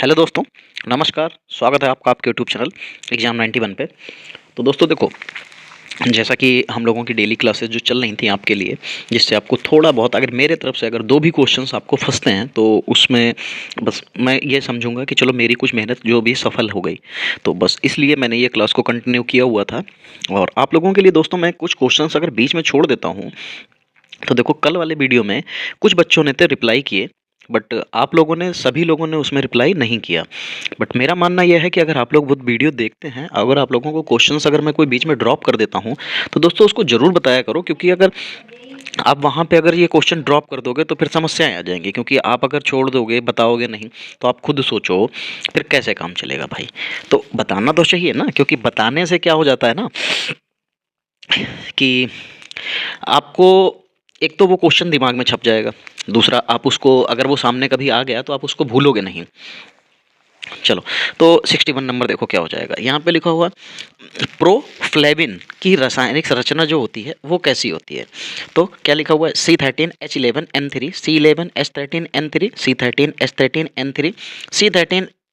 Hello दोस्तों, नमस्कार। स्वागत है आपका आपके यूट्यूब चैनल एग्जाम 91 पे। तो दोस्तों देखो, जैसा कि हम लोगों की डेली क्लासेस जो चल रही थी आपके लिए, जिससे आपको थोड़ा बहुत अगर मेरे तरफ से अगर दो भी क्वेश्चंस आपको फंसते हैं तो उसमें बस मैं ये समझूंगा कि चलो मेरी कुछ मेहनत जो भी सफल हो गई। तो बस इसलिए मैंने ये क्लास को कंटिन्यू किया हुआ था। और आप लोगों के लिए दोस्तों मैं कुछ क्वेश्चंस अगर बीच में छोड़ देता हूँ तो देखो, कल वाले वीडियो में कुछ बच्चों ने तो रिप्लाई किए, बट आप लोगों ने सभी लोगों ने उसमें रिप्लाई नहीं किया। बट मेरा मानना यह है कि अगर आप लोग वो वीडियो देखते हैं, अगर आप लोगों को क्वेश्चंस अगर मैं कोई बीच में ड्रॉप कर देता हूं, तो दोस्तों उसको ज़रूर बताया करो, क्योंकि अगर आप वहां पे अगर ये क्वेश्चन ड्रॉप कर दोगे तो फिर समस्याएं आ जाएंगी। क्योंकि आप अगर छोड़ दोगे, बताओगे नहीं, तो आप खुद सोचो फिर कैसे काम चलेगा भाई। तो बताना तो चाहिए ना, क्योंकि बताने से क्या हो जाता है ना कि आपको एक तो वो क्वेश्चन दिमाग में छप जाएगा, दूसरा आप उसको अगर वो सामने कभी आ गया तो आप उसको भूलोगे नहीं। चलो, तो 61 नंबर देखो क्या हो जाएगा। यहाँ पे लिखा हुआ प्रोफ्लेविन की रासायनिक संरचना जो होती है वो कैसी होती है। तो क्या लिखा हुआ है, C13H11N3, C11H13N3, C13H13N3,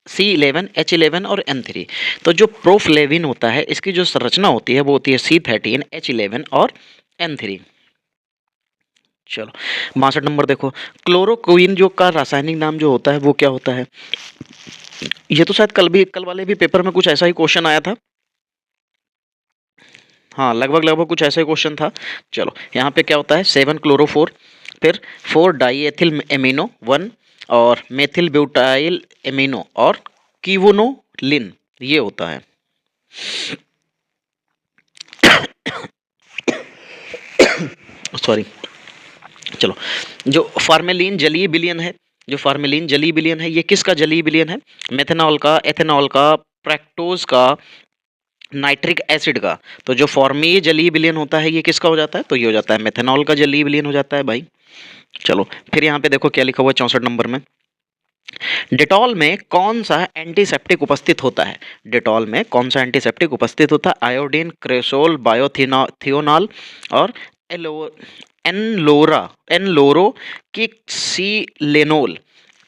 C11H11 और N3। तो जो प्रोफ्लेविन होता है इसकी जो संरचना होती है वो होती है C13H11 और N3। चलो, 62 नंबर देखो, क्लोरोक्वीन जो का रासायनिक नाम जो होता है वो क्या होता है। ये तो शायद कल वाले भी पेपर में कुछ ऐसा ही क्वेश्चन आया था। हाँ, लगभग लगभग कुछ ऐसा ही क्वेश्चन था। चलो, यहाँ पे क्या होता है, 7 क्लोरोफोर, फिर 4 डाईएथिल एमिनो 1, और मेथिल ब्यूटाइल एमिनो और कीवोनोलिन, ये होता है। सॉरी। चलो, जो फार्मेलिन जलीय विलयन है, जो फार्मेलिन जलीय विलयन है, ये किसका जलीय विलयन है। मेथनॉल का, एथेनॉल का, प्रैक्टोज का, नाइट्रिक एसिड का। तो जो फॉर्मी जलीय विलयन होता है ये किसका हो जाता है, तो ये हो जाता है मेथनॉल का जलीय विलयन हो जाता है भाई। चलो, फिर यहाँ पे देखो क्या लिखा हुआ है 64 नंबर में, डेटॉल में कौन सा एंटीसेप्टिक उपस्थित होता है। डेटॉल में कौन सा एंटीसेप्टिक उपस्थित होता है, आयोडीन, क्रेसोल, बायोथियोनाल और एलो एनलोरा एनलोरो किक्सीलेनोल।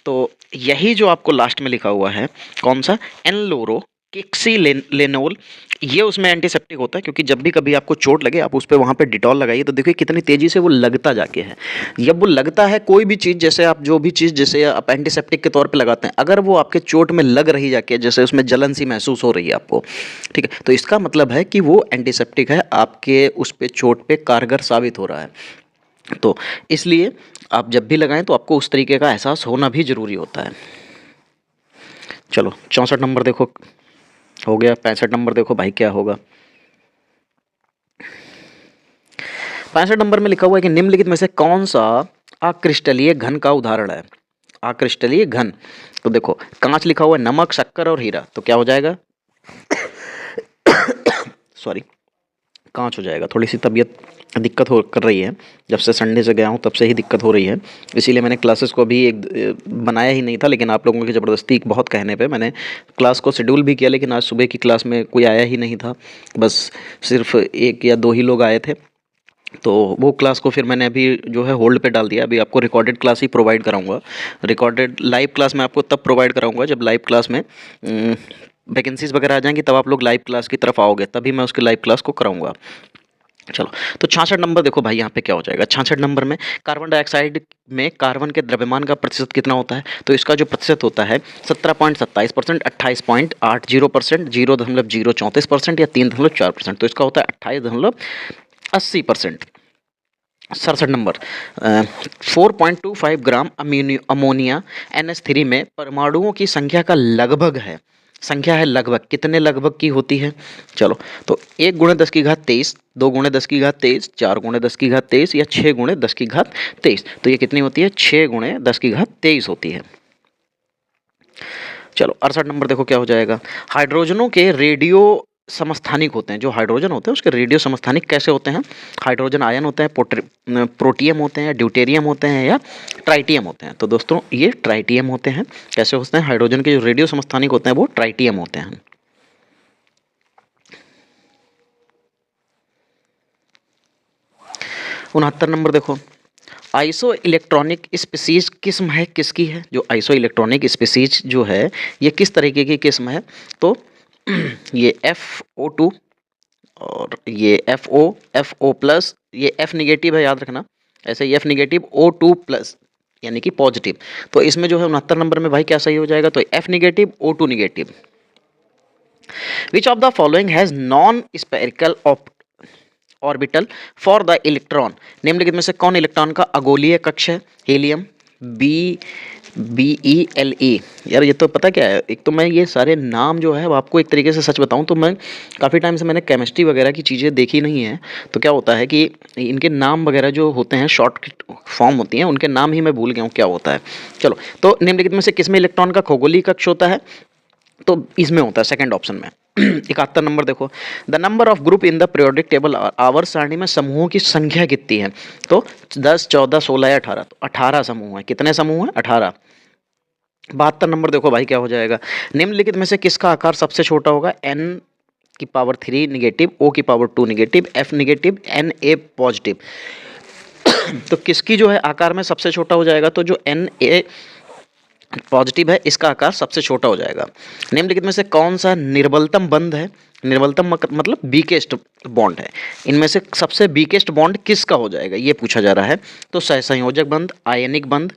तो यही जो आपको लास्ट में लिखा हुआ है, कौन सा, एनलोरो किक्सीलेनोल, ये उसमें एंटीसेप्टिक होता है। क्योंकि जब भी कभी आपको चोट लगे आप उस पर वहाँ पे डिटॉल लगाइए, तो देखिए कितनी तेज़ी से वो लगता जाके है। जब वो लगता है कोई भी चीज़, जैसे आप जो भी चीज़ जैसे आप एंटीसेप्टिक के तौर पे लगाते हैं, अगर वो आपके चोट में लग रही जाके, जैसे उसमें जलन सी महसूस हो रही है आपको, ठीक है, तो इसका मतलब है कि वो एंटीसेप्टिक है, आपके उस पे चोट पे कारगर साबित हो रहा है। तो इसलिए आप जब भी लगाएं तो आपको उस तरीके का एहसास होना भी ज़रूरी होता है। चलो, 64 नंबर देखो हो गया। 65 नंबर देखो भाई क्या होगा। 65 नंबर में लिखा हुआ है कि निम्नलिखित में से कौन सा अक्रिस्टलीय घन का उदाहरण है। अक्रिस्टलीय घन, तो देखो कांच लिखा हुआ है, नमक, शक्कर और हीरा, तो क्या हो जाएगा, सॉरी, कांच हो जाएगा। थोड़ी सी तबीयत दिक्कत हो कर रही है, जब से संडे से गया हूँ तब से ही दिक्कत हो रही है, इसीलिए मैंने क्लासेस को अभी एक बनाया ही नहीं था। लेकिन आप लोगों की ज़बरदस्ती बहुत कहने पे मैंने क्लास को शेड्यूल भी किया, लेकिन आज सुबह की क्लास में कोई आया ही नहीं था। बस सिर्फ एक या दो ही लोग आए थे, तो वो क्लास को फिर मैंने अभी जो है होल्ड पे डाल दिया। अभी आपको रिकॉर्डेड क्लास ही प्रोवाइड कराऊंगा। रिकॉर्डेड लाइव क्लास मैं आपको तब प्रोवाइड कराऊंगा जब लाइव क्लास में वैकेंसीज वगैरह आ जाएंगी, तब आप लोग लाइव क्लास की तरफ आओगे, तभी मैं उसकी लाइव क्लास को कराऊंगा। चलो, तो 66 नंबर देखो भाई, यहाँ पे क्या हो जाएगा। 66 नंबर में कार्बन डाइऑक्साइड में कार्बन के द्रव्यमान का प्रतिशत कितना होता है। तो इसका जो प्रतिशत होता है 17.27%, 28.80%, 0.034% या 3.4%। तो इसका होता है 28.80%। 67 नंबर, 4.25 ग्राम अमोनिया NH3 में परमाणुओं की संख्या का लगभग है, संख्या है लगभग, कितने लगभग की होती है। चलो, तो 1 × 10⁻23, 2 × 10⁻23, 4 × 10⁻23 या 6 × 10⁻23। तो ये कितनी होती है, 6 × 10⁻23 होती है। चलो, 68 नंबर देखो क्या हो जाएगा। हाइड्रोजनों के रेडियो समस्थानिक होते हैं, जो हाइड्रोजन होते हैं उसके रेडियो समस्थानिक कैसे होते हैं। हाइड्रोजन आयन होते हैं, प्रोटियम होते हैं, ड्यूटेरियम होते हैं या ट्राइटियम होते हैं। तो दोस्तों ये ट्राइटियम होते हैं। कैसे होते हैं, हाइड्रोजन के जो रेडियो समस्थानिक होते हैं वो ट्राइटियम होते हैं। 69 नंबर देखो, आइसो इलेक्ट्रॉनिक स्पीसीज किस्म है किसकी है? जो आइसो इलेक्ट्रॉनिक स्पीसीज जो है ये किस तरीके की किस्म है? तो ये FO2 और ये FO प्लस, ये F निगेटिव है, याद रखना। ऐसे ही F निगेटिव O2 प्लस यानी कि पॉजिटिव। तो इसमें जो है 69 नंबर में भाई क्या सही हो जाएगा? तो F negative O2 negative. Which of the following has non spherical orbital for the electron? निम्नलिखित में से कौन इलेक्ट्रॉन का अगोलीय कक्ष है? Helium, BeLe। यार ये तो पता क्या है, एक तो मैं ये सारे नाम जो है आपको एक तरीके से सच बताऊं तो मैं काफ़ी टाइम से मैंने केमिस्ट्री वगैरह की चीज़ें देखी नहीं है। तो क्या होता है कि इनके नाम वगैरह जो होते हैं शॉर्ट फॉर्म होती हैं, उनके नाम ही मैं भूल गया हूँ क्या होता है। चलो, तो निम्नलिखित में से किसमें इलेक्ट्रॉन का खगोलीय कक्ष होता है? तो इसमें होता है सेकंड ऑप्शन में। 71 नंबर देखो, the number of group in the periodic table आवर्त सारणी में समूहों की संख्या कितनी है? तो 10, 14, 16 या 18। तो 18 समूह है। कितने समूह हैं? 18। 72 नंबर देखो भाई क्या हो जाएगा? निम्नलिखित में से किसका आकार सबसे छोटा होगा? N⁻³ negative, O⁻² negative, F negative, Na positive. तो किसकी जो है आकार में सबसे छोटा हो जाएगा? तो जो Na पॉजिटिव है इसका आकार सबसे छोटा हो जाएगा। निम्नलिखित में से कौन सा निर्बलतम बंध है? निर्बलतम मतलब वीकेस्ट बॉन्ड है। इनमें से सबसे वीकेस्ट बॉन्ड किसका हो जाएगा ये पूछा जा रहा है। तो सहसंयोजक बंध, आयनिक बंध,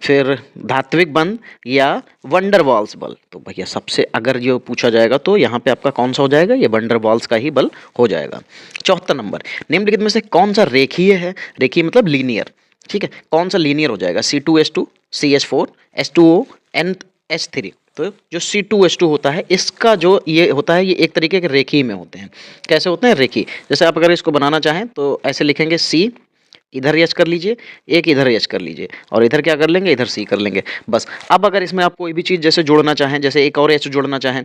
फिर धात्विक बंध या वंडरवॉल्स बल। तो भैया सबसे अगर जो पूछा जाएगा तो यहाँ पे आपका कौन सा हो जाएगा? ये वंडरवॉल्स का ही बल हो जाएगा। 74 नंबर, निम्नलिखित में से कौन सा रेखीय है? रेखीय मतलब लीनियर, ठीक है। कौन सा लीनियर हो जाएगा? C2H2, CH4, H2O, NH3। तो जो C2H2 होता है इसका जो ये होता है, ये एक तरीके के रेखीय में होते हैं। कैसे होते हैं? रेखीय। जैसे आप अगर इसको बनाना चाहें तो ऐसे लिखेंगे, C इधर एच कर लीजिए, एक इधर एच कर लीजिए, और इधर क्या कर लेंगे? इधर सी कर लेंगे, बस। अब अगर इसमें आप कोई भी चीज़ जैसे जोड़ना चाहें, जैसे एक और एच जोड़ना चाहें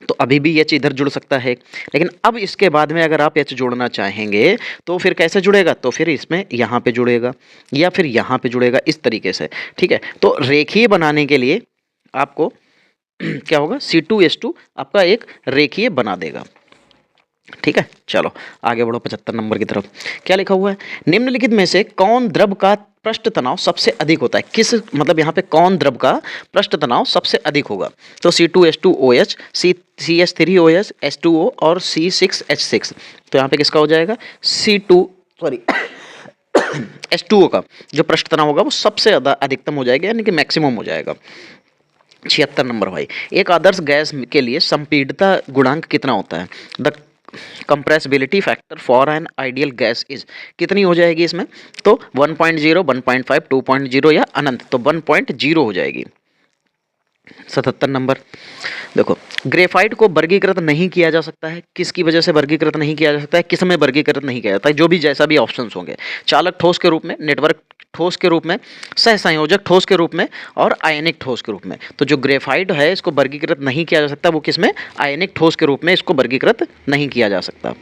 तो अभी भी एच इधर जुड़ सकता है, लेकिन अब इसके बाद में अगर आप एच जोड़ना चाहेंगे तो फिर कैसे जुड़ेगा? तो फिर इसमें यहाँ पे जुड़ेगा या फिर यहाँ पे जुड़ेगा, इस तरीके से, ठीक है। तो रेखीय बनाने के लिए आपको क्या होगा? C2H2 आपका एक रेखीय बना देगा, ठीक है। चलो आगे बढ़ो 75 नंबर की तरफ। क्या लिखा हुआ है? निम्नलिखित में से कौन द्रव का पृष्ठ तनाव सबसे अधिक होता है? किस मतलब यहाँ पे कौन द्रव का पृष्ठ तनाव सबसे अधिक होगा? तो C2H2OH, CH3OH, H2O और C6H6। तो यहाँ पे किसका हो जाएगा? H2O का जो पृष्ठ तनाव होगा वो सबसे ज़्यादा अधिकतम हो जाएगा, यानी कि मैक्सिमम हो जाएगा। 76 नंबर भाई, एक आदर्श गैस के लिए संपीड़ितता गुणांक कितना होता है? The compressibility factor for an ideal gas is, कितनी हो जाएगी इसमें? तो 1.0, 1.5, 2.0 या अनंत। तो 1.0 हो जाएगी। 77 नंबर देखो, ग्रेफाइट को वर्गीकृत नहीं किया जा सकता है। किसकी वजह से वर्गीकृत नहीं किया जा सकता है? किस में वर्गीकृत नहीं किया जाता है? जो भी जैसा भी ऑप्शंस होंगे, चालक ठोस के रूप में, नेटवर्क ठोस के रूप में, सहसंयोजक ठोस के रूप में और आयनिक ठोस के रूप में। तो जो ग्रेफाइट है इसको वर्गीकृत नहीं किया जा सकता, वो किस में? आयनिक ठोस के रूप में इसको वर्गीकृत नहीं किया जा सकता।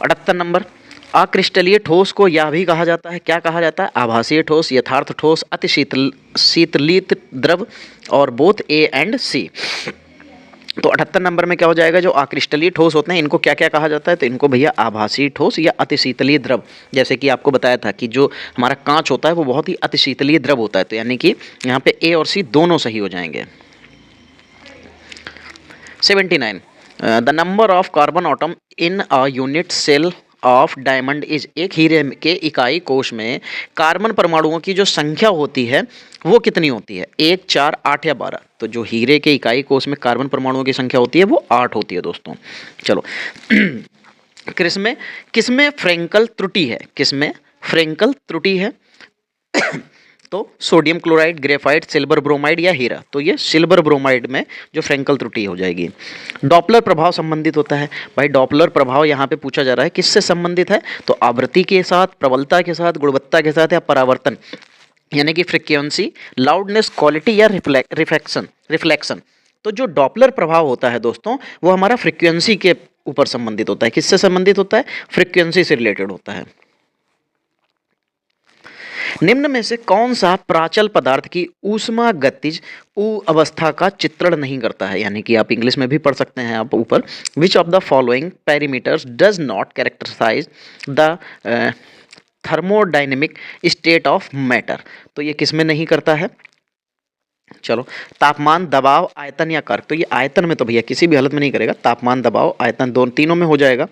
78 नंबर, अक्रिस्टलीय ठोस को यह भी कहा जाता है, क्या कहा जाता है? आभासीय ठोस, यथार्थ ठोस, अति शीतलित द्रव और बोथ A एंड C। तो 78 नंबर में क्या हो जाएगा? जो अक्रिस्टलीय ठोस होते हैं इनको क्या क्या कहा जाता है? तो इनको भैया आभासीय ठोस या अतिशीतलीय द्रव। जैसे कि आपको बताया था कि जो हमारा कांच होता है वो बहुत ही अतिशीतलीय द्रव होता है, तो यानी कि यहाँ पे A और C दोनों सही हो जाएंगे। 79, the number of carbon atom in a unit cell of diamond is, एक हीरे के इकाई कोश में कार्बन परमाणुओं की जो संख्या होती है वो कितनी होती है? 1, 4, 8 या 12। तो जो हीरे के इकाई कोश में कार्बन परमाणुओं की संख्या होती है वो 8 होती है दोस्तों। चलो किसमें फ्रेंकल त्रुटि है? किसमें फ्रेंकल त्रुटि है? तो sodium chloride, graphite, silver bromide या हीरा। तो ये सिल्वर ब्रोमाइड में जो फ्रेंकल त्रुटि हो जाएगी। डॉपलर प्रभाव संबंधित होता है भाई। डॉपलर प्रभाव यहाँ पे पूछा जा रहा है किससे संबंधित है? तो आवृत्ति के साथ, प्रबलता के साथ, गुणवत्ता के साथ या परावर्तन, यानी कि फ्रीक्वेंसी, लाउडनेस, क्वालिटी या रिफ्लेक्शन। तो जो डॉपलर प्रभाव होता है दोस्तों वो हमारा फ्रीक्वेंसी के ऊपर संबंधित होता है। किससे संबंधित होता है? फ्रीक्वेंसी से रिलेटेड होता है। निम्न में से कौन सा प्राचल पदार्थ की ऊष्मा गतिज अवस्था का चित्रण नहीं करता है, यानी कि आप इंग्लिश में भी पढ़ सकते हैं आप ऊपर, which of the following parameters does not characterise the thermodynamic state of matter. तो ये किस में नहीं करता है, चलो, तापमान, दबाव, आयतन या कर्क। तो ये आयतन में तो भैया किसी भी हालत में नहीं करेगा, तापमान, दबाव, आयतन दोनों तीनों में हो जाएगा।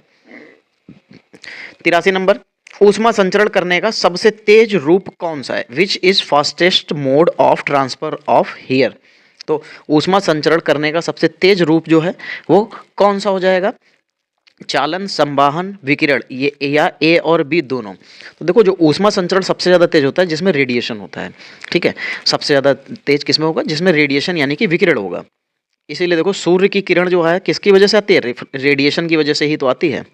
83 नंबर, ऊष्मा संचरण करने का सबसे तेज रूप कौन सा है, which is fastest mode of transfer of hear. तो ऊष्मा संचरण करने का सबसे तेज रूप जो है वो कौन सा हो जाएगा, चालन, संवाहन, विकिरण, ये या ए और बी दोनों। तो देखो जो ऊष्मा संचरण सबसे ज़्यादा तेज होता है जिसमें रेडिएशन होता है, ठीक है, सबसे ज़्यादा तेज किसमें होगा, जिसमें रेडिएशन यानी कि विकिरण होगा। इसीलिए देखो सूर्य की किरण जो है किसकी वजह से आती है, रेडिएशन की वजह से ही तो आती है।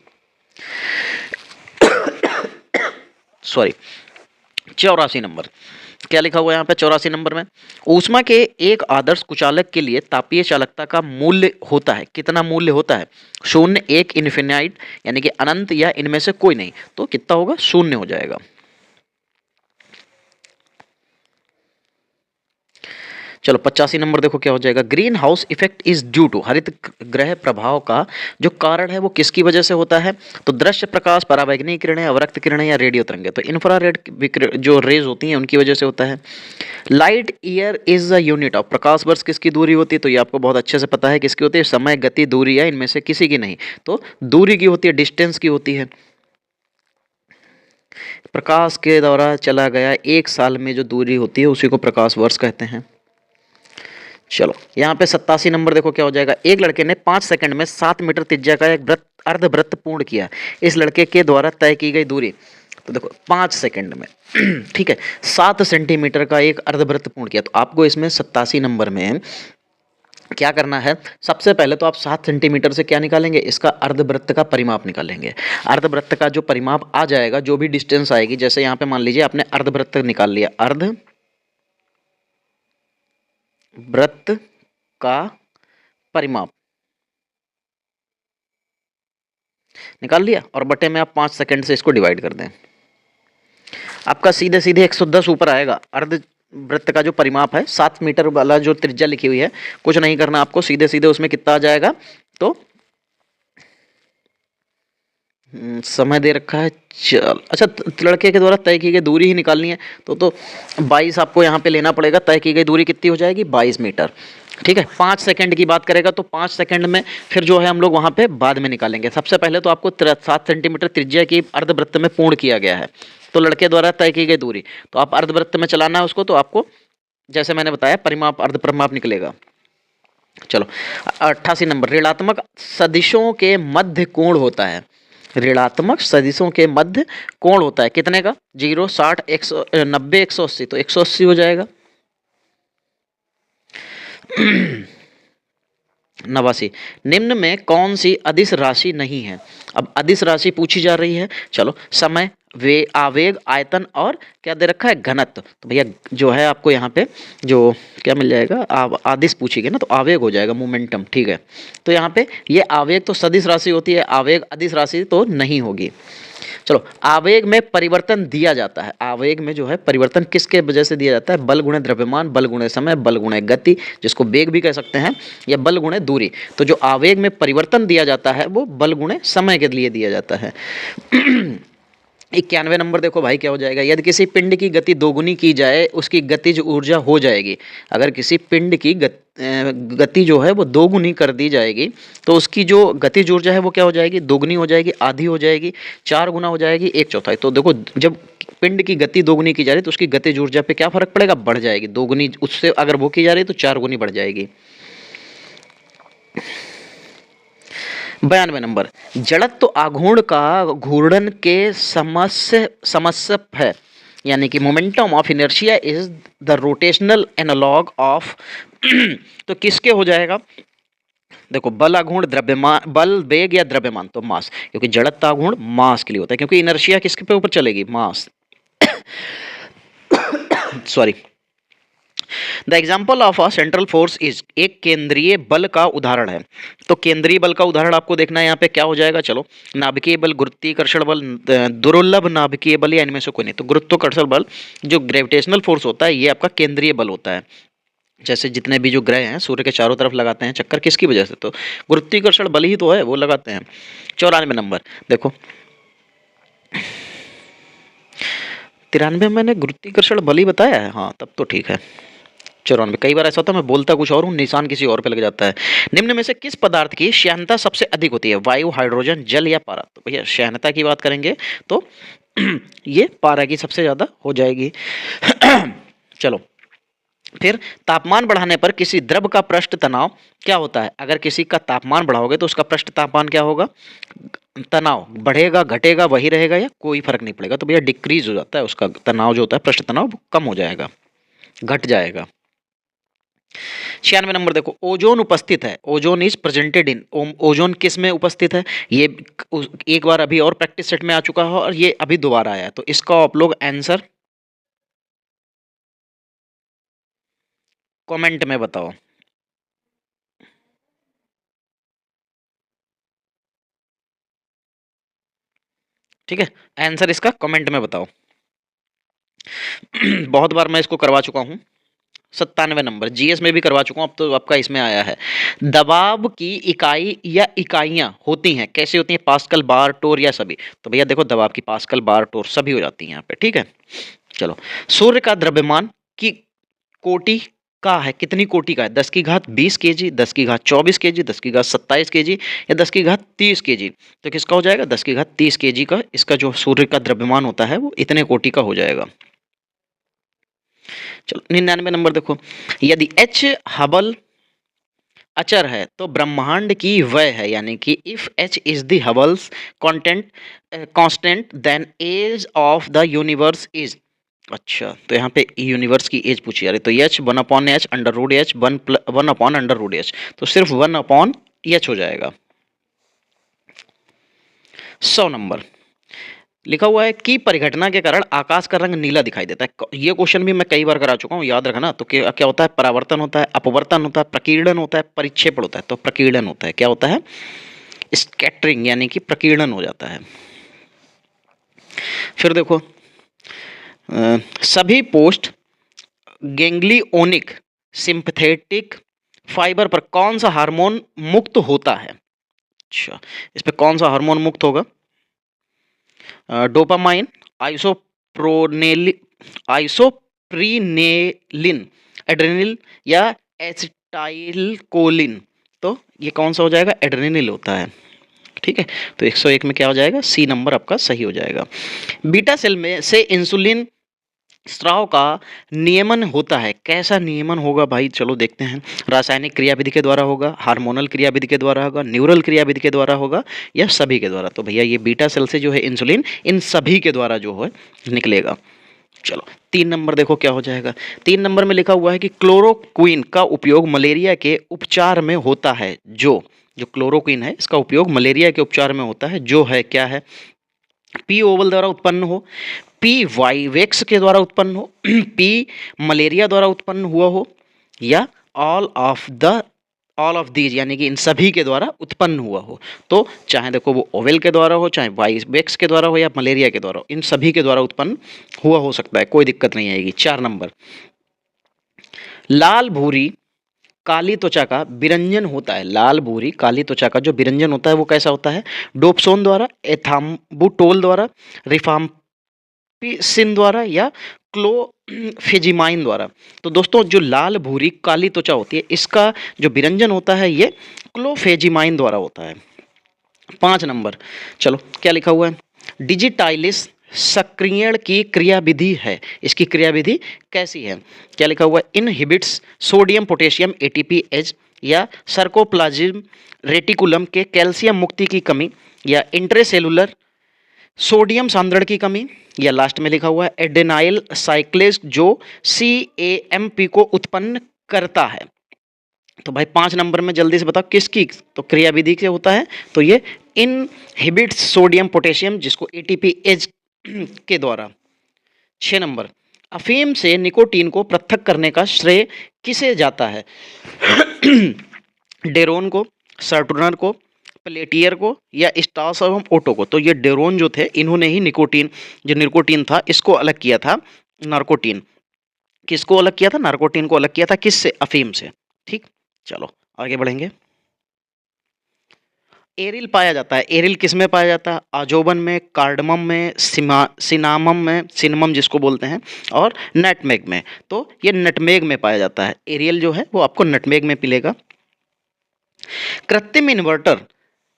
सॉरी, 84 नंबर, क्या लिखा हुआ है यहाँ पे 84 नंबर में, ऊष्मा के एक आदर्श कुचालक के लिए तापीय चालकता का मूल्य होता है, कितना मूल्य होता है, 0, 1, इन्फिनाइट यानी कि अनंत, या इनमें से कोई नहीं। तो कितना होगा, 0 हो जाएगा। चलो 85 नंबर देखो क्या हो जाएगा, greenhouse effect is due to, हरित ग्रह प्रभाव का जो कारण है वो किसकी वजह से होता है, तो दृश्य प्रकाश, पराबैंगनी किरणें, अवरक्त किरणें या रेडियो तरंगें। तो इंफ्रारेड जो रेज होती हैं उनकी वजह से होता है। Light year is a unit of, प्रकाश वर्ष किसकी दूरी होती है, तो ये आपको बहुत अच्छे से पता है किसकी होती है, समय, गति, दूरी है, इनमें से किसी की नहीं, तो दूरी की होती है, डिस्टेंस की होती है। प्रकाश के द्वारा चला गया 1 साल में जो दूरी होती है उसी को प्रकाश वर्ष कहते हैं। चलो यहाँ पे 87 नंबर देखो क्या हो जाएगा, एक लड़के ने 5 सेकंड में 7 मीटर त्रिज्या का एक वृत्त, अर्धवृत्त पूर्ण किया, इस लड़के के द्वारा तय की गई दूरी, तो देखो 5 सेकंड में ठीक है 7 सेंटीमीटर का एक अर्धवृत्त पूर्ण किया। तो आपको इसमें 87 नंबर में क्या करना है, सबसे पहले तो आप 7 सेंटीमीटर से क्या निकालेंगे, इसका अर्धवृत्त का परिमाप निकालेंगे। अर्धवृत्त का जो परिमाप आ जाएगा, जो भी डिस्टेंस आएगी, जैसे यहाँ पे मान लीजिए आपने अर्धवृत्त निकाल लिया, अर्ध वृत्त का परिमाप निकाल लिया और बटे में आप 5 सेकंड से इसको डिवाइड कर दें, आपका सीधे सीधे 110 ऊपर आएगा। अर्ध वृत्त का जो परिमाप है 7 मीटर वाला जो त्रिज्या लिखी हुई है, कुछ नहीं करना आपको, सीधे सीधे उसमें कितना आ जाएगा, तो समय दे रखा है, चल अच्छा, लड़के के द्वारा तय की गई दूरी ही निकालनी है, तो 22 आपको यहाँ पे लेना पड़ेगा। तय की गई दूरी कितनी हो जाएगी, 22 मीटर, ठीक है। 5 सेकंड की बात करेगा तो 5 सेकंड में फिर जो है हम लोग वहाँ पे बाद में निकालेंगे। सबसे पहले तो आपको 7 सेंटीमीटर त्रिज्या की अर्धवृत्त में पूर्ण किया गया है, तो लड़के द्वारा तय की गई दूरी, तो आप अर्धवृत्त में चलाना है उसको, तो आपको जैसे मैंने बताया परिमाप, अर्ध परिमाप निकलेगा। चलो 88 नंबर, ऋणात्मक सदिशों के मध्य कोण होता है, ऋणात्मक सदिशों के मध्य कोण होता है कितने का, 0, 60, 190, 180, तो 180 हो जाएगा। 89, निम्न में कौन सी अदिश राशि नहीं है। अब अदिश राशि पूछी जा रही है, चलो समय, वे आवेग, आयतन और क्या दे रखा है, घनत्व। तो भैया जो है आपको यहाँ पे जो क्या मिल जाएगा, आदिश पूछी गई ना, तो आवेग हो जाएगा, मोमेंटम, ठीक है। तो यहाँ पे ये आवेग तो सदिश राशि होती है, आवेग अदिश राशि तो नहीं होगी। चलो आवेग में परिवर्तन दिया जाता है, आवेग में जो है परिवर्तन किसके वजह से दिया जाता है, बल गुणे द्रव्यमान, बल गुणे समय, बल गुणे गति, जिसको वेग भी कह सकते हैं, या बल गुणे दूरी। तो जो आवेग में परिवर्तन दिया जाता है वो बल गुणे समय के लिए दिया जाता है। 91 नंबर देखो भाई क्या हो जाएगा, यदि किसी पिंड की गति दोगुनी की जाए उसकी गतिज ऊर्जा हो जाएगी। अगर किसी पिंड की गति जो है वो दोगुनी कर दी जाएगी तो उसकी जो गतिज ऊर्जा है वो क्या हो जाएगी, दोगुनी हो जाएगी, आधी हो जाएगी, 4 गुना हो जाएगी, 1/4। तो देखो जब पिंड की गति दोगुनी की जा रही है तो उसकी गतिज ऊर्जा पे क्या फर्क पड़ेगा, बढ़ जाएगी, दोगुनी उससे अगर वो की जा रही है तो 4 गुनी बढ़ जाएगी। 92 नंबर, जड़त्व आघूर्ण का घूर्णन के समस्य है, यानी कि momentum of inertia is the rotational analogue of तो किसके हो जाएगा, देखो बल आघूर्ण, द्रव्यमान, बल, वेग या द्रव्यमान, तो मास, क्योंकि जड़त्व आघूर्ण मास के लिए होता है, क्योंकि इनर्शिया किसके पे ऊपर चलेगी, mass. Sorry the example of a central force is, एक केंद्रीय बल का उदाहरण है। तो केंद्रीय बल का उदाहरण आपको देखना है यहाँ पे क्या हो जाएगा, चलो नाभिकीय बल, गुरुत्वाकर्षण बल, दुर्लभ नाभिकीय बल या इनमें से कोई नहीं। तो गुरुत्वाकर्षण बल जो ग्रेविटेशनल फोर्स होता है ये आपका केंद्रीय बल होता है। जैसे जितने भी जो ग्रह हैं सूर्य के चारों तरफ लगाते हैं चक्कर, किसकी वजह से, तो गुरुत्वाकर्षण बल ही तो है, वो लगाते हैं। 94 नंबर देखो, 93 मैंने गुरुत्वाकर्षण बल ही बताया है, हाँ तब तो ठीक है। 94, कई बार ऐसा होता है मैं बोलता कुछ और हूँ, निशान किसी और पे लग जाता है। निम्न में से किस पदार्थ की श्यानता सबसे अधिक होती है, वायु, हाइड्रोजन, जल या पारा। तो भैया श्यानता की बात करेंगे तो ये पारा की सबसे ज्यादा हो जाएगी। चलो फिर, तापमान बढ़ाने पर किसी द्रव का पृष्ठ तनाव क्या होता है। अगर किसी का तापमान बढ़ाओगे तो उसका पृष्ठ तापमान क्या होगा, तनाव बढ़ेगा, घटेगा, वही रहेगा या कोई फर्क नहीं पड़ेगा। तो भैया डिक्रीज हो जाता है, उसका तनाव जो होता है पृष्ठ तनाव कम हो जाएगा, घट जाएगा। 96 नंबर देखो, ओजोन उपस्थित है, ozone is presented in, ozone किस में उपस्थित है, ये एक बार अभी और प्रैक्टिस सेट में आ चुका है और ये अभी दोबारा आया, तो इसका आप लोग आंसर कमेंट में बताओ। ठीक है, आंसर इसका कमेंट में बताओ। बहुत बार मैं इसको करवा चुका हूं। 97 नंबर, जीएस में भी करवा चुका हूं, अब तो आपका इसमें आया है। दबाव की इकाई या इकाइयां होती हैं, कैसी होती हैं, पास्कल, बार, टोर या सभी। तो भैया देखो दबाव की पास्कल, बार, टोर सभी हो जाती हैं यहाँ पे। ठीक है, चलो, सूर्य का द्रव्यमान की कोटि का है, कितनी कोटि का है, 10 की घात 20 केजी, 10 की घात 24 केजी, 10 की घात 27 केजी या 10 की घात 30 केजी। तो किसका हो जाएगा, 10 की घात 30 केजी का इसका जो सूर्य का द्रव्यमान होता है वो इतने कोटि का हो जाएगा। चलो 99 नंबर देखो, यदि एच हबल अचर है तो ब्रह्मांड की वय है, यानी कि if H is the Hubble's content constant then age of the universe is. अच्छा, तो यहाँ पे यूनिवर्स की एज पूछी जा रही, तो H 1/h under root H 1 under root H, तो सिर्फ 1/h हो जाएगा। 100 नंबर लिखा हुआ है कि परिघटना के कारण आकाश का रंग नीला दिखाई देता है। ये क्वेश्चन भी मैं कई बार करा चुका हूँ, याद रखना। तो क्या क्या होता है, परावर्तन होता है, अपवर्तन होता है, प्रकीर्णन होता है, परिक्षेपण होता है। तो प्रकीर्णन होता है, क्या होता है, स्कैटरिंग, यानी कि प्रकीर्णन हो जाता है। फिर देखो, सभी पोस्ट गैंग्लियोनिक सिंपथेटिक फाइबर पर कौन सा हार्मोन मुक्त होता है। अच्छा, इस पे कौन सा हार्मोन मुक्त होगा, डोपामाइन, आइसोप्रोनेल आइसोप्रीनेलिन, एड्रेनिल या एसिटाइलकोलिन। तो ये कौन सा हो जाएगा, एड्रेनिल होता है। ठीक है, तो 101 में क्या हो जाएगा, सी नंबर आपका सही हो जाएगा। बीटा सेल में से इंसुलिन स्राव का नियमन होता है, कैसा नियमन होगा भाई, चलो देखते हैं। रासायनिक क्रियाविधि के द्वारा होगा, हार्मोनल क्रियाविधि के द्वारा होगा, न्यूरल क्रियाविधि के द्वारा होगा या सभी के द्वारा। तो भैया ये बीटा सेल से जो है इंसुलिन इन सभी के द्वारा जो है निकलेगा। चलो 3 नंबर देखो क्या हो जाएगा। 3 नंबर में लिखा हुआ है कि क्लोरोक्विन का उपयोग मलेरिया के उपचार में होता है। जो क्लोरोक्विन है इसका उपयोग मलेरिया के उपचार में होता है, जो है क्या है, पी ओवल द्वारा उत्पन्न हो, पी वाइवेक्स के द्वारा उत्पन्न हो, पी मलेरिया द्वारा उत्पन्न हुआ हो या ऑल ऑफ दीज, यानी कि इन सभी के द्वारा उत्पन्न हुआ हो। तो चाहे देखो वो ओवेल के द्वारा हो, चाहे वाइवेक्स के द्वारा हो या मलेरिया के द्वारा हो, इन सभी के द्वारा उत्पन्न हुआ हो सकता है, कोई दिक्कत नहीं आएगी। 4 नंबर, लाल भूरी काली त्वचा का विरंजन होता है। लाल भूरी काली त्वचा का जो विरंजन होता है वो कैसा होता है, डोपसोन द्वारा, एथाम्बुटोल द्वारा, रिफाम्पिसिन द्वारा या क्लोफेजिमाइन द्वारा। तो दोस्तों जो लाल भूरी काली त्वचा होती है इसका जो विरंजन होता है ये क्लोफेजिमाइन द्वारा होता है। 5 नंबर, चलो क्या लिखा हुआ है, डिजिटाइलिस सक्रियण की क्रियाविधि है, इसकी क्रियाविधि कैसी है, क्या लिखा हुआ है, इनहिबिट्स सोडियम पोटेशियम एटीपीएज या सर्कोप्लाज्म रेटिकुलम के कैल्शियम मुक्ति की कमी या इंट्रेसेलुलर सोडियम सांद्रण की कमी या लास्ट में लिखा हुआ है एडेनाइल साइक्लेज जो CAMP को उत्पन्न करता है। तो भाई 5 नंबर में जल्दी से बताओ किसकी, तो क्रियाविधि से होता है, तो ये इनहिबिट्स सोडियम पोटेशियम जिसको ATPase के द्वारा। 6 नंबर, अफीम से निकोटीन को पृथक करने का श्रेय किसे जाता है? डेरोन को, सर्टुनर को, प्लेटियर को या स्टास एवं ओटो को? तो ये डेरोन जो थे इन्होंने ही निकोटीन, जो निकोटीन था इसको अलग किया था, नार्कोटीन। किसको अलग किया था? नार्कोटीन को अलग किया था। किससे? अफीम से। ठीक, चलो आगे बढ़ेंगे। एरिल पाया जाता है। एरिल किस में पाया जाता है? आजोबन में, कार्डमम में, सिनामम में, सिनेमम जिसको बोलते हैं, और नटमेग में। तो ये नटमेग में पाया जाता है। एरियल जो है वो आपको नटमेग में मिलेगा। कृत्रिम इन्वर्टर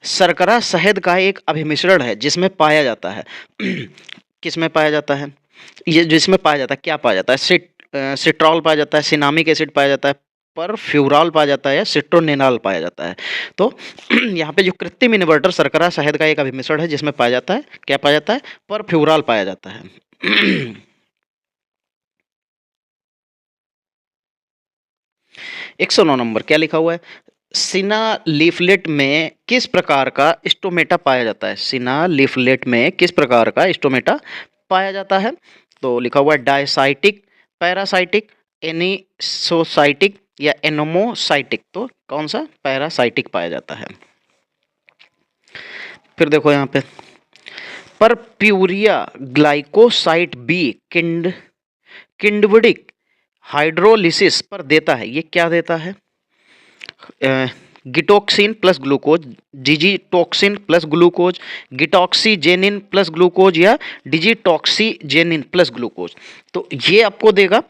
शर्करा शहद का एक अभिमिश्रण है जिसमें पाया जाता है। किस में पाया जाता है? ये जिसमें पाया जाता है, क्या पाया जाता है? सिट्रॉल पाया जाता है, सिनामिक एसिड पाया जाता है, परफ्यूराल पाया जाता है या सिट्रोनेनॉल पाया जाता है। तो यहाँ पे जो कृत्रिम इन्वर्टर शर्करा शहद का एक अभिमिश्रण है जिसमें पाया जाता है, क्या पाया जाता है? परफ्यूराल पाया जाता है। 109 नंबर क्या लिखा हुआ है? सिना लीफलेट में किस प्रकार का स्टोमेटा पाया जाता है? सिना लीफलेट में किस प्रकार का स्टोमेटा पाया जाता है? तो लिखा हुआ है डायसाइटिक, पैरासाइटिक, एनिसोसाइटिक या एनोमोसाइटिक। तो कौन सा? पैरासाइटिक पाया जाता है। फिर देखो यहाँ पे परप्यूरिया ग्लाइकोसाइट बी किंडवडिक हाइड्रोलिसिस पर देता है। ये क्या देता है? Gitoxin plus glucose, digitoxin plus glucose, gitoxigenin plus glucose या डिजिटॉक्सीजेनिन प्लस ग्लूकोज। तो ये आपको देगा,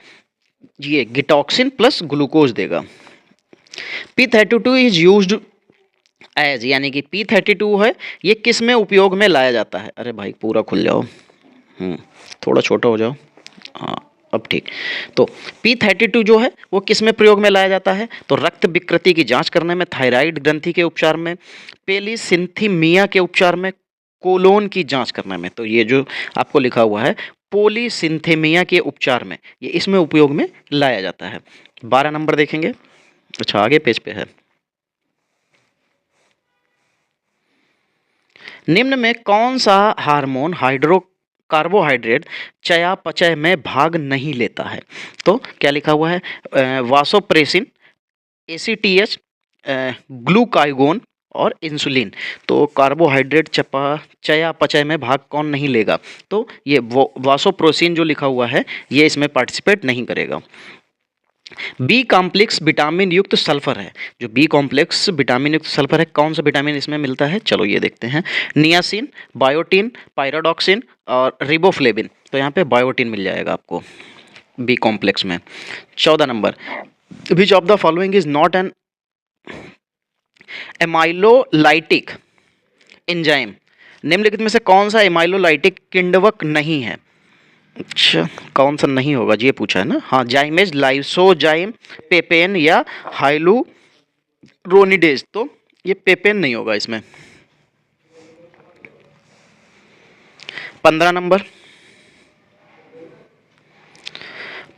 ये गिटॉक्सिन प्लस ग्लूकोज देगा। P32 इज यूज्ड एज, यानी कि P32 है ये किस में उपयोग में लाया जाता है? अरे भाई पूरा खुल जाओ, थोड़ा छोटा हो जाओ, हाँ अब ठीक। तो P32 जो है वो किस में प्रयोग में लाया जाता है? तो रक्त विकृति की जांच करने में, थायराइड ग्रंथि के उपचार में, पेलिसिंथीमिया के उपचार में, कोलोन की जांच करने में। तो ये जो आपको लिखा हुआ है पोलिसिंथेमिया के उपचार में, ये इसमें उपयोग में लाया जाता है। 12 नंबर देखेंगे, अच्छा आगे पेज पे है। निम्न में कौन सा हार्मोन कार्बोहाइड्रेट चयापचय में भाग नहीं लेता है? तो क्या लिखा हुआ है? वासोप्रेसिन, एसीटीएच, ग्लूकागोन और इंसुलिन। तो कार्बोहाइड्रेट चयापचय में भाग कौन नहीं लेगा? तो ये वासोप्रोसिन जो लिखा हुआ है ये इसमें पार्टिसिपेट नहीं करेगा। बी कॉम्प्लेक्स विटामिन युक्त सल्फर है। जो बी कॉम्प्लेक्स विटामिन युक्त सल्फर है, कौन सा विटामिन इसमें मिलता है? चलो ये देखते हैं। नियासिन, बायोटिन, पायरोडॉक्सिन और रिबोफ्लेविन। तो यहाँ पे बायोटिन मिल जाएगा आपको बी कॉम्प्लेक्स में। 14 number, which of the following is not an एमाइलोलाइटिक enzyme? निम्नलिखित में से कौन सा एमाइलोलाइटिक किण्वक नहीं है? अच्छा कौन सा नहीं होगा ये पूछा है ना। हाँ, जाइमेज, लाइसोजाइम, पेपेन या हाइलुरोनिडेज। तो ये पेपेन नहीं होगा इसमें। 15 नंबर,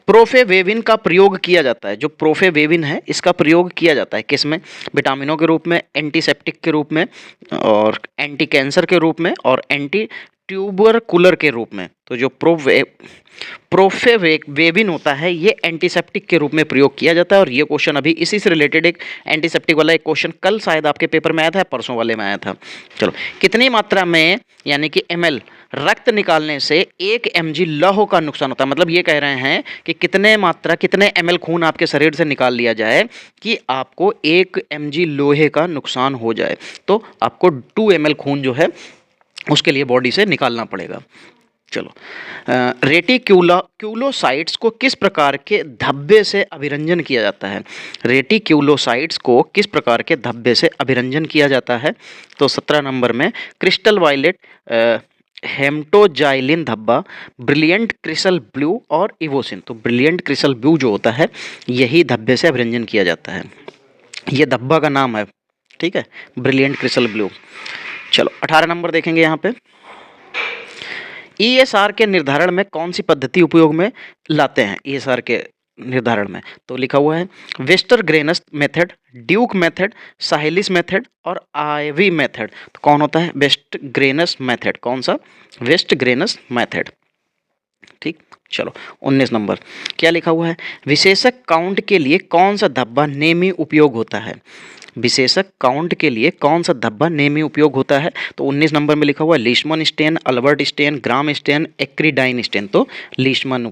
प्रोफेवेविन का प्रयोग किया जाता है। जो प्रोफेवेविन है इसका प्रयोग किया जाता है किसमें? विटामिनों के रूप में, एंटीसेप्टिक के रूप में, और एंटी कैंसर के रूप में, और एंटी ट्यूबरकुलर के रूप में। तो जो प्रोफेवेविन होता है ये एंटीसेप्टिक के रूप में प्रयोग किया जाता है। और ये क्वेश्चन अभी इसी से रिलेटेड एक एंटीसेप्टिक वाला एक क्वेश्चन कल शायद आपके पेपर में आया था, परसों वाले में आया था। चलो, कितनी मात्रा में यानी कि ml रक्त निकालने से 1 mg लौह का नुकसान होता है? मतलब ये कह रहे हैं कि कितने ml खून आपके शरीर से निकाल लिया जाए कि आपको 1 mg लोहे का नुकसान हो जाए? तो आपको 2 ml खून जो है उसके लिए बॉडी से निकालना पड़ेगा। चलो, रेटिक्यूलोसाइट्स को किस प्रकार के धब्बे से अभिरंजन किया जाता है? रेटिक्यूलोसाइट्स को किस प्रकार के धब्बे से अभिरंजन किया जाता है? तो 17 नंबर में क्रिस्टल वायलेट, हेमटोजाइलिन धब्बा, ब्रिलियंट क्रिसल ब्लू और इवोसिन। तो ब्रिलियंट क्रिसल ब्लू जो होता है यही धब्बे से अभिरंजन किया जाता है। ये धब्बा का नाम है, ठीक है, ब्रिलियंट क्रिसल ब्लू। चलो 18 नंबर देखेंगे यहाँ पे। ईएसआर के निर्धारण में कौन सी पद्धति उपयोग में लाते हैं? ईएसआर के निर्धारण में तो लिखा हुआ है वेस्टरग्रेनस मेथड, ड्यूक मेथड, साहेलिस मेथड और आईवी मेथड। तो कौन होता है वेस्टग्रेनस मेथड? कौन सा? वेस्टग्रेनस मेथड। ठीक, चलो 19 नंबर क्या लिखा हुआ है, विशेषक काउंट के लिए कौन सा धब्बा नेमी उपयोग होता है, विशेषक काउंट के लिए कौन सा धब्बा नेमी उपयोग होता है। तो 19 नंबर में लिखा हुआ है लीशमन स्टेन, अल्बर्ट स्टेन, ग्राम स्टेन, एक्रीडाइन स्टेन। तो लीशमन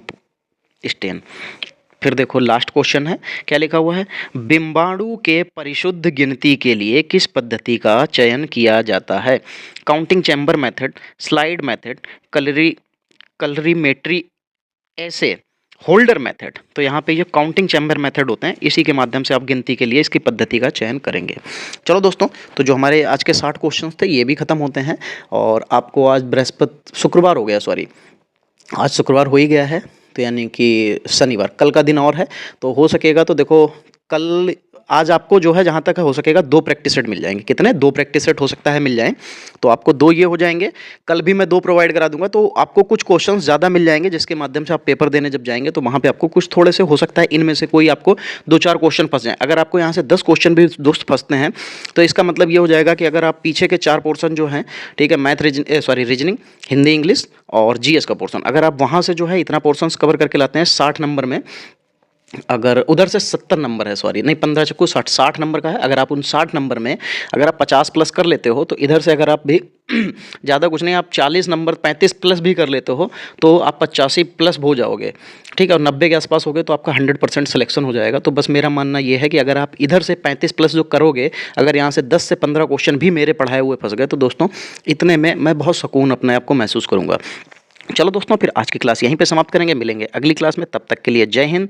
स्टेन। फिर देखो लास्ट क्वेश्चन है, क्या लिखा हुआ है, बिंबाणु के परिशुद्ध गिनती के लिए किस पद्धति का चयन किया जाता है, counting chamber method, slide method, colorimetry ऐसे, होल्डर मेथड। तो यहाँ पे ये काउंटिंग चैम्बर मेथड होते हैं, इसी के माध्यम से आप गिनती के लिए इसकी पद्धति का चयन करेंगे। चलो दोस्तों, तो जो हमारे आज के 60 क्वेश्चंस थे ये भी खत्म होते हैं, और आपको आज शुक्रवार हो गया, सॉरी आज शुक्रवार हो ही गया है, तो यानी कि शनिवार, कल का दिन और है। तो हो सकेगा तो देखो कल आज आपको जो है जहाँ तक हो सकेगा 2 प्रैक्टिस सेट मिल जाएंगे। कितने? 2 प्रैक्टिस सेट हो सकता है मिल जाएं, तो आपको 2 ये हो जाएंगे। कल भी मैं 2 प्रोवाइड करा दूंगा, तो आपको कुछ क्वेश्चंस ज़्यादा मिल जाएंगे, जिसके माध्यम से आप पेपर देने जब जाएंगे तो वहाँ पे आपको कुछ थोड़े से हो सकता है इनमें से कोई आपको 2-4 क्वेश्चन फंस जाए। अगर आपको यहाँ से 10 क्वेश्चन भी दोस्त फंसते हैं तो इसका मतलब ये हो जाएगा कि अगर आप पीछे के 4 पोर्सन जो हैं, ठीक है, रीजनिंग, हिंदी, इंग्लिश और जीएस का पोर्सन, अगर आप वहाँ से जो है इतना पोर्सन कवर करके लाते हैं 60 नंबर में, अगर उधर से 70 नंबर है, सॉरी नहीं 15 चक्कू 60 नंबर का है, अगर आप उन 60 नंबर में अगर आप 50 प्लस कर लेते हो, तो इधर से अगर आप भी ज़्यादा कुछ नहीं, आप 40 नंबर 35 प्लस भी कर लेते हो तो आप 85 प्लस हो जाओगे, ठीक है, और 90 के आसपास हो गए तो आपका 100% सिलेक्शन हो जाएगा। तो बस मेरा मानना ये है कि अगर आप इधर से 35 प्लस जो करोगे, अगर यहाँ से 10 से 15 क्वेश्चन भी मेरे पढ़ाए हुए फंस गए, तो दोस्तों इतने में मैं बहुत सुकून अपने आप को महसूस करूँगा। चलो दोस्तों, फिर आज की क्लास यहीं पे समाप्त करेंगे, मिलेंगे अगली क्लास में, तब तक के लिए जय हिंद,